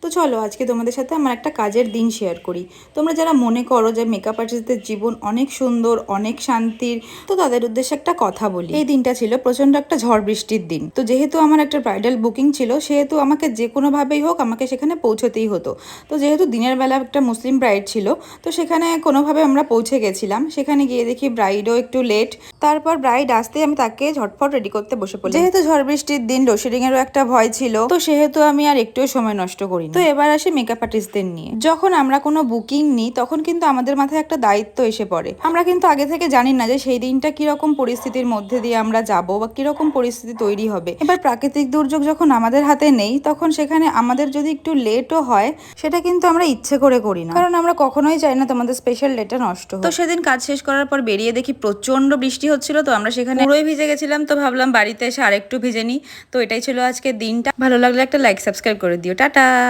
তো চলো আজকে তোমাদের সাথে আমার একটা কাজের দিন শেয়ার করি। তোমরা যারা মনে করো যে মেকআপ আর্টিস্টদের জীবন অনেক সুন্দর, অনেক শান্তির, তো তাদের উদ্দেশ্যে একটা কথা বলি। এই দিনটা ছিল প্রচন্ড একটা ঝড় বৃষ্টির দিন। তো যেহেতু আমার একটা ব্রাইডাল বুকিং ছিল, সেহেতু আমাকে যে কোনো ভাবেই হোক আমাকে সেখানে পৌঁছতেই হতো। তো যেহেতু দিনের বেলা একটা মুসলিম ব্রাইড ছিল, তো সেখানে কোনোভাবে আমরা পৌঁছে গেছিলাম। সেখানে গিয়ে দেখি ব্রাইডও একটু লেট। তারপর ব্রাইড আসতেই আমি তাকে ঝটফট রেডি করতে বসে পড়লাম। যেহেতু ঝড় বৃষ্টির দিন, লোডশেডিং এরও একটা ভয় ছিল, তো সেহেতু আমি আর একটুও সময় নষ্ট করিনি। তো এবার আসি মেকআপ আর্টিস্টদের নিয়ে। যখন আমরা কোনো বুকিং নিই তখন কিন্তু আমাদের মাথায় একটা দায়িত্ব এসে পড়ে। আমরা কিন্তু আগে থেকে জানি না যে সেই দিনটা কিরকম পরিস্থিতির মধ্যে দিয়ে আমরা যাব বা কিরকম পরিস্থিতি তৈরি হবে। এবার প্রাকৃতিক দুর্যোগ যখন আমাদের হাতে নেই, তখন সেখানে আমাদের যদি একটু লেটও হয়, সেটা কিন্তু আমরা ইচ্ছে করে করি না, কারণ আমরা কখনোই চাই না তোমাদের স্পেশাল ডেটা নষ্ট হোক। তো সেদিন কাজ শেষ করার পর বেরিয়ে দেখি প্রচন্ড বৃষ্টি হচ্ছিল। তো আমরা সেখানে পুরোই ভিজে গেছিলাম। তো ভাবলাম বাড়িতে এসে আরেকটু ভিজে নিই। তো এটাই ছিল আজকের দিনটা। ভালো লাগলে একটা লাইক সাবস্ক্রাইব করে দিও। টাটা।